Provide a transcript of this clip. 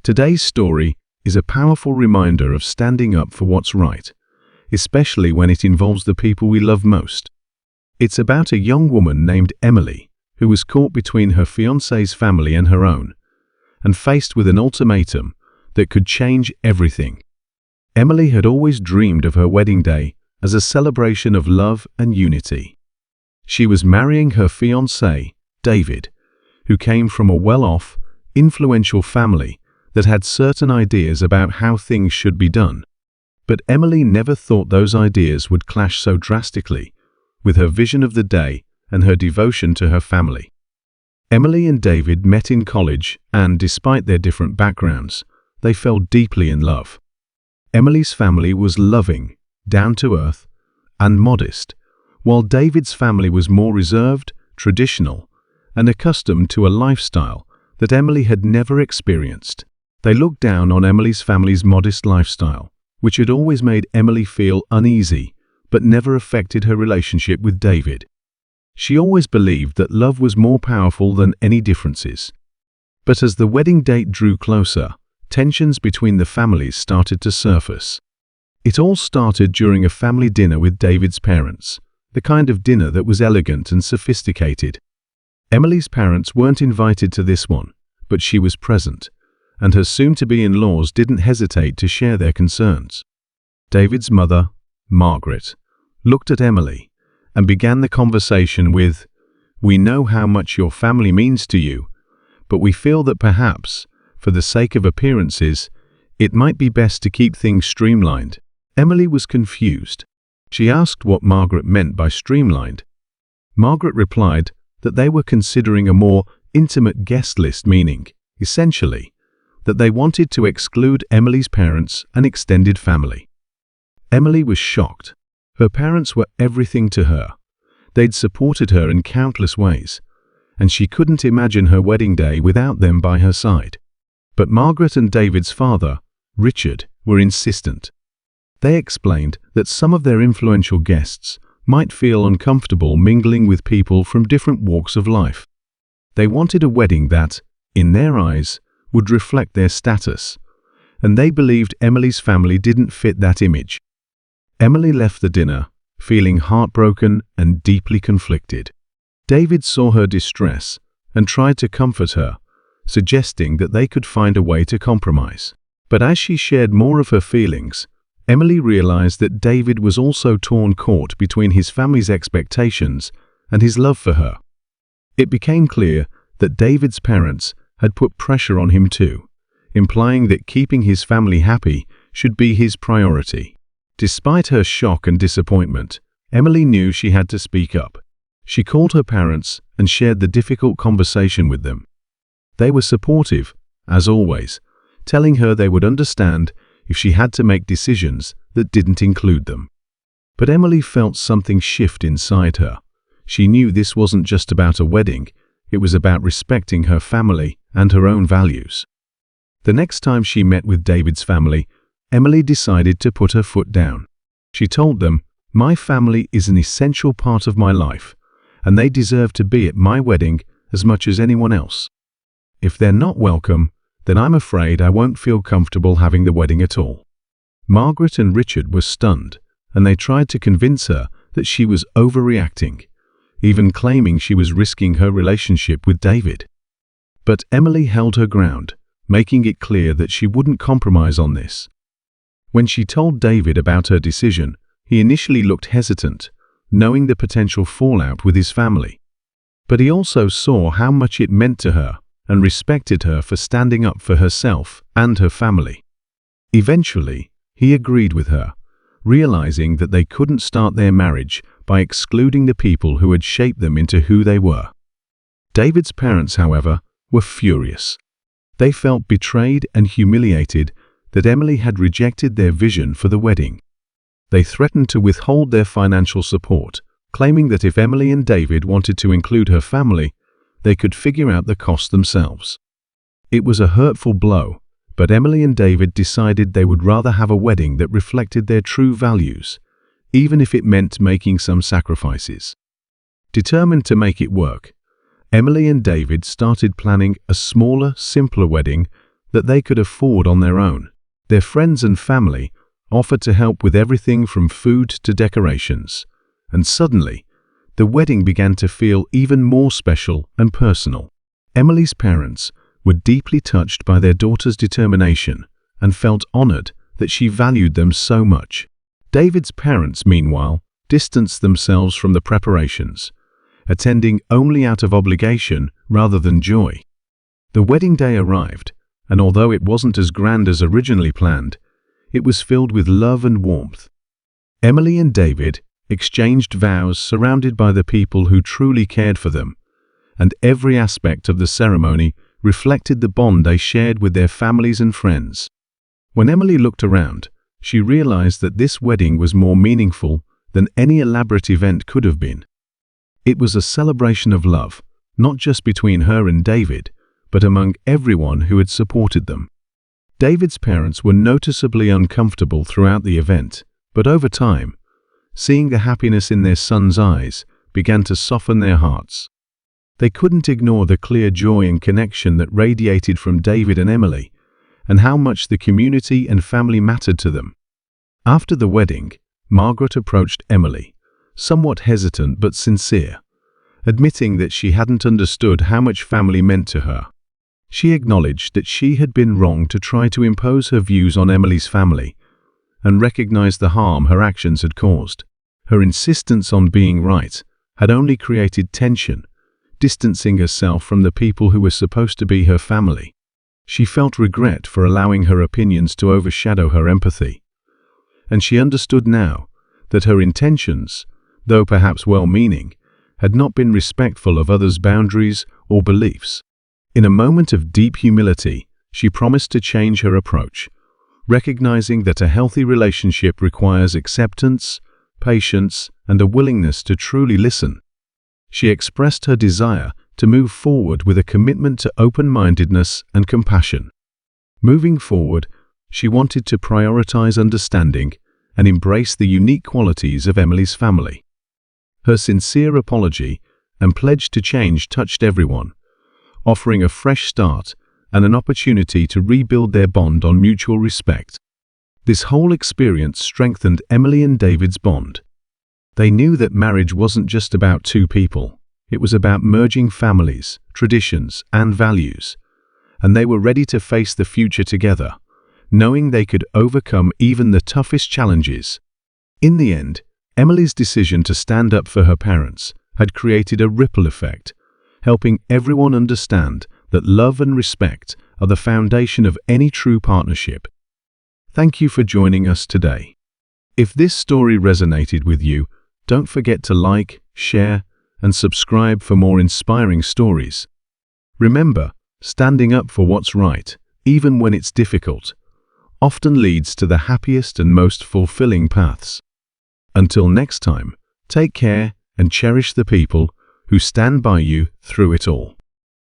Today's story is a powerful reminder of standing up for what's right, especially when it involves the people we love most. It's about a young woman named Emily who was caught between her fiancé's family and her own, and faced with an ultimatum that could change everything. Emily had always dreamed of her wedding day as a celebration of love and unity. She was marrying her fiancé, David, who came from a well-off, influential family that had certain ideas about how things should be done. But Emily never thought those ideas would clash so drastically with her vision of the day and her devotion to her family. Emily and David met in college and, despite their different backgrounds, they fell deeply in love. Emily's family was loving, down-to-earth, and modest, while David's family was more reserved, traditional, and accustomed to a lifestyle that Emily had never experienced. They looked down on Emily's family's modest lifestyle, which had always made Emily feel uneasy, but never affected her relationship with David. She always believed that love was more powerful than any differences. But as the wedding date drew closer, tensions between the families started to surface. It all started during a family dinner with David's parents, the kind of dinner that was elegant and sophisticated. Emily's parents weren't invited to this one, but she was present, and her soon-to-be-in-laws didn't hesitate to share their concerns. David's mother, Margaret, looked at Emily and began the conversation with, "We know how much your family means to you, but we feel that perhaps, for the sake of appearances, it might be best to keep things streamlined." Emily was confused. She asked what Margaret meant by streamlined. Margaret replied that they were considering a more intimate guest list, meaning, essentially, that they wanted to exclude Emily's parents and extended family. Emily was shocked. Her parents were everything to her. They'd supported her in countless ways, and she couldn't imagine her wedding day without them by her side. But Margaret and David's father, Richard, were insistent. They explained that some of their influential guests might feel uncomfortable mingling with people from different walks of life. They wanted a wedding that, in their eyes, would reflect their status, and they believed Emily's family didn't fit that image. Emily left the dinner, feeling heartbroken and deeply conflicted. David saw her distress and tried to comfort her, suggesting that they could find a way to compromise. But as she shared more of her feelings, Emily realized that David was also torn caught between his family's expectations and his love for her. It became clear that David's parents had put pressure on him too, implying that keeping his family happy should be his priority. Despite her shock and disappointment, Emily knew she had to speak up. She called her parents and shared the difficult conversation with them. They were supportive, as always, telling her they would understand if she had to make decisions that didn't include them. But Emily felt something shift inside her. She knew this wasn't just about a wedding, it was about respecting her family and her own values. The next time she met with David's family, Emily decided to put her foot down. She told them, "My family is an essential part of my life, and they deserve to be at my wedding as much as anyone else. If they're not welcome, then I'm afraid I won't feel comfortable having the wedding at all." Margaret and Richard were stunned, and they tried to convince her that she was overreacting, even claiming she was risking her relationship with David. But Emily held her ground, making it clear that she wouldn't compromise on this. When she told David about her decision, he initially looked hesitant, knowing the potential fallout with his family. But he also saw how much it meant to her and respected her for standing up for herself and her family. Eventually, he agreed with her, realizing that they couldn't start their marriage by excluding the people who had shaped them into who they were. David's parents, however, were furious. They felt betrayed and humiliated that Emily had rejected their vision for the wedding. They threatened to withhold their financial support, claiming that if Emily and David wanted to include her family, they could figure out the cost themselves. It was a hurtful blow, but Emily and David decided they would rather have a wedding that reflected their true values, even if it meant making some sacrifices. Determined to make it work, Emily and David started planning a smaller, simpler wedding that they could afford on their own. Their friends and family offered to help with everything from food to decorations, and suddenly, the wedding began to feel even more special and personal. Emily's parents were deeply touched by their daughter's determination and felt honored that she valued them so much. David's parents, meanwhile, distanced themselves from the preparations, attending only out of obligation rather than joy. The wedding day arrived, and although it wasn't as grand as originally planned, it was filled with love and warmth. Emily and David exchanged vows surrounded by the people who truly cared for them, and every aspect of the ceremony reflected the bond they shared with their families and friends. When Emily looked around, she realized that this wedding was more meaningful than any elaborate event could have been. It was a celebration of love, not just between her and David, but among everyone who had supported them. David's parents were noticeably uncomfortable throughout the event, but over time, seeing the happiness in their son's eyes began to soften their hearts. They couldn't ignore the clear joy and connection that radiated from David and Emily, and how much the community and family mattered to them. After the wedding, Margaret approached Emily, somewhat hesitant but sincere, admitting that she hadn't understood how much family meant to her. She acknowledged that she had been wrong to try to impose her views on Emily's family, and recognized the harm her actions had caused. Her insistence on being right had only created tension, distancing herself from the people who were supposed to be her family. She felt regret for allowing her opinions to overshadow her empathy, and she understood now that her intentions, though perhaps well-meaning, had not been respectful of others' boundaries or beliefs. In a moment of deep humility, she promised to change her approach, recognizing that a healthy relationship requires acceptance, patience, and a willingness to truly listen. She expressed her desire to move forward with a commitment to open-mindedness and compassion. Moving forward, she wanted to prioritize understanding and embrace the unique qualities of Emily's family. Her sincere apology and pledge to change touched everyone, offering a fresh start and an opportunity to rebuild their bond on mutual respect. This whole experience strengthened Emily and David's bond. They knew that marriage wasn't just about two people. It was about merging families, traditions, and values, and they were ready to face the future together, knowing they could overcome even the toughest challenges. In the end, Emily's decision to stand up for her parents had created a ripple effect, helping everyone understand that love and respect are the foundation of any true partnership. Thank you for joining us today. If this story resonated with you, don't forget to like, share, and subscribe for more inspiring stories. Remember, standing up for what's right, even when it's difficult, often leads to the happiest and most fulfilling paths. Until next time, take care and cherish the people who stand by you through it all.